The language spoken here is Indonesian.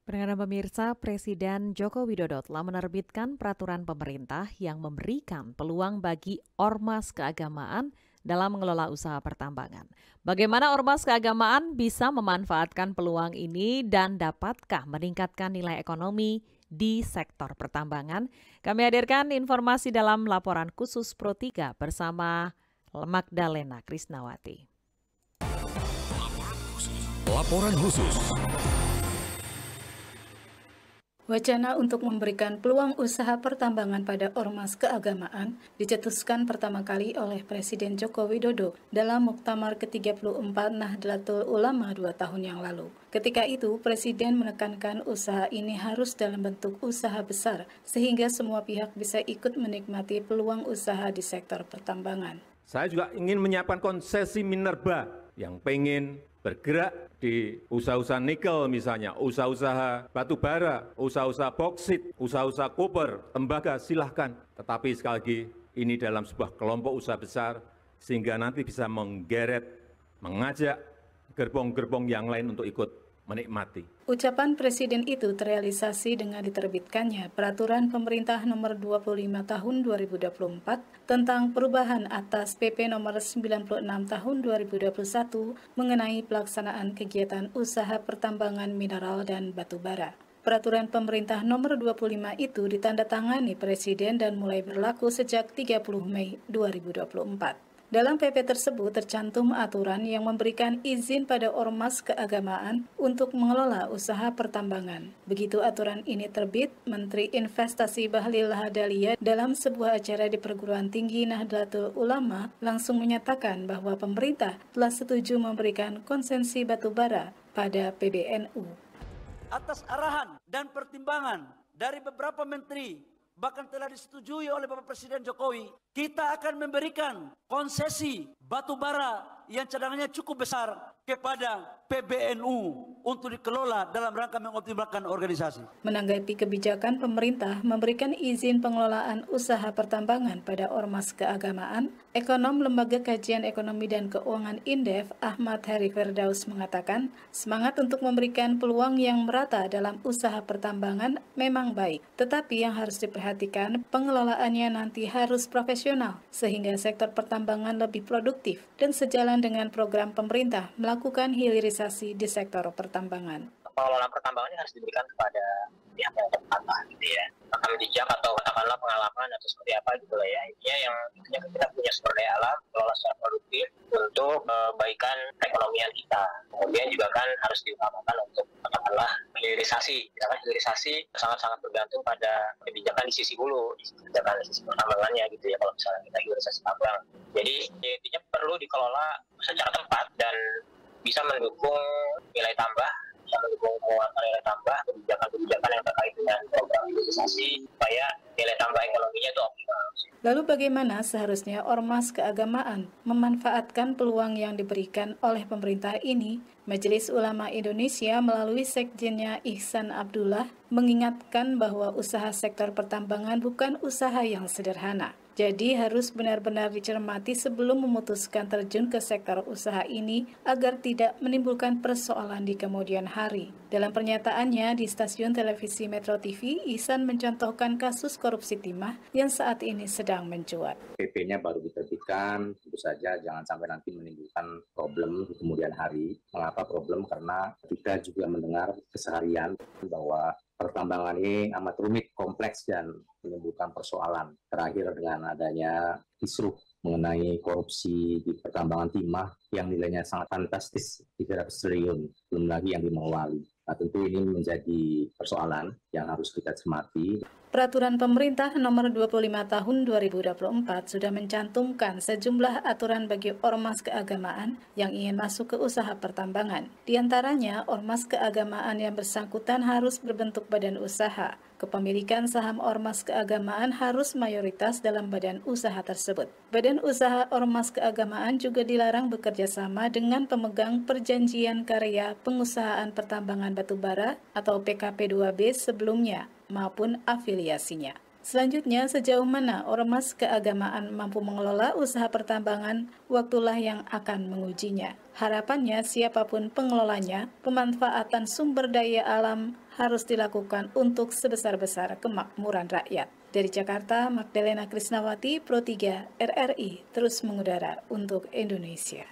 Pendengar pemirsa, Presiden Joko Widodo telah menerbitkan peraturan pemerintah yang memberikan peluang bagi ormas keagamaan dalam mengelola usaha pertambangan. Bagaimana ormas keagamaan bisa memanfaatkan peluang ini dan dapatkah meningkatkan nilai ekonomi di sektor pertambangan? Kami hadirkan informasi dalam laporan khusus Pro 3 bersama Magdalena Krisnawati. Laporan khusus. Wacana untuk memberikan peluang usaha pertambangan pada ormas keagamaan dicetuskan pertama kali oleh Presiden Joko Widodo dalam Muktamar ke-34 Nahdlatul Ulama 2 tahun yang lalu. Ketika itu, Presiden menekankan usaha ini harus dalam bentuk usaha besar, sehingga semua pihak bisa ikut menikmati peluang usaha di sektor pertambangan. Saya juga ingin menyiapkan konsesi minerba yang pengen bergerak di usaha-usaha nikel misalnya, usaha-usaha batu bara, usaha-usaha boksit, usaha-usaha koper, tembaga, silahkan. Tetapi sekali lagi ini dalam sebuah kelompok usaha besar sehingga nanti bisa menggeret, mengajak gerbong-gerbong yang lain untuk ikut menikmati. Ucapan Presiden itu terrealisasi dengan diterbitkannya Peraturan Pemerintah Nomor 25 Tahun 2024 tentang perubahan atas PP Nomor 96 Tahun 2021 mengenai pelaksanaan kegiatan usaha pertambangan mineral dan batu bara. Peraturan Pemerintah Nomor 25 itu ditandatangani Presiden dan mulai berlaku sejak 30 Mei 2024. Dalam PP tersebut tercantum aturan yang memberikan izin pada ormas keagamaan untuk mengelola usaha pertambangan. Begitu aturan ini terbit, Menteri Investasi Bahlil Lahadalia dalam sebuah acara di Perguruan Tinggi Nahdlatul Ulama langsung menyatakan bahwa pemerintah telah setuju memberikan konsesi batu bara pada PBNU. Atas arahan dan pertimbangan dari beberapa menteri, bahkan telah disetujui oleh Bapak Presiden Jokowi, kita akan memberikan konsesi batu bara yang cadangannya cukup besar kepada PBNU untuk dikelola dalam rangka mengoptimalkan organisasi. Menanggapi kebijakan pemerintah memberikan izin pengelolaan usaha pertambangan pada ormas keagamaan, Ekonom Lembaga Kajian Ekonomi dan Keuangan Indef Ahmad Heri Firdaus mengatakan, semangat untuk memberikan peluang yang merata dalam usaha pertambangan memang baik, tetapi yang harus diperhatikan pengelolaannya nanti harus profesional, sehingga sektor pertambangan lebih produktif dan sejalan dengan program pemerintah melakukan hilirisasi di sektor pertambangan. Pengelolaan pertambangan harus diberikan kepada pihak yang tepat lah, gitu ya. Rekam jejak atau katakanlah pengalaman atau seperti apa gitu lah ya. Intinya yang kita punya sumber daya alam, kelola secara produktif untuk kebaikan perekonomian kita. Kemudian juga kan harus diutamakan untuk katakanlah hilirisasi. Misalkan hilirisasi sangat-sangat bergantung pada kebijakan di sisi hulu, kebijakan di sisi pertambangannya gitu ya. Kalau misalnya kita hilirisasi tambang. Jadi intinya perlu dikelola secara tepat dan bisa mendukung nilai tambah, bisa mendukung penguatan nilai tambah, kebijakan-kebijakan yang terkait dengan program hilirisasi supaya nilai tambah ekonominya itu optimal. Lalu bagaimana seharusnya ormas keagamaan memanfaatkan peluang yang diberikan oleh pemerintah ini? Majelis Ulama Indonesia melalui sekjennya Ihsan Abdullah mengingatkan bahwa usaha sektor pertambangan bukan usaha yang sederhana. Jadi harus benar-benar dicermati sebelum memutuskan terjun ke sektor usaha ini agar tidak menimbulkan persoalan di kemudian hari. Dalam pernyataannya di stasiun televisi Metro TV, Ihsan mencontohkan kasus korupsi timah yang saat ini sedang mencuat. PP-nya baru diterbitkan, tentu saja jangan sampai nanti menimbulkan problem di kemudian hari. Mengapa problem? Karena kita juga mendengar keseharian bahwa pertambangan ini amat rumit, kompleks, dan menimbulkan persoalan. Terakhir dengan adanya kisruh mengenai korupsi di pertambangan timah yang nilainya sangat fantastis, 300 triliun, belum lagi yang di Morowali. Nah, tentu ini menjadi persoalan yang harus kita cermati. Peraturan Pemerintah Nomor 25 Tahun 2024 sudah mencantumkan sejumlah aturan bagi ormas keagamaan yang ingin masuk ke usaha pertambangan. Di antaranya, ormas keagamaan yang bersangkutan harus berbentuk badan usaha. Kepemilikan saham ormas keagamaan harus mayoritas dalam badan usaha tersebut. Badan usaha ormas keagamaan juga dilarang bekerja sama dengan pemegang perjanjian karya pengusahaan pertambangan batubara atau PKP2B sebelumnya maupun afiliasinya. Selanjutnya, sejauh mana ormas keagamaan mampu mengelola usaha pertambangan, waktulah yang akan mengujinya. Harapannya siapapun pengelolanya, pemanfaatan sumber daya alam harus dilakukan untuk sebesar-besar kemakmuran rakyat. Dari Jakarta, Magdalena Krisnawati, Pro 3 RRI, terus mengudara untuk Indonesia.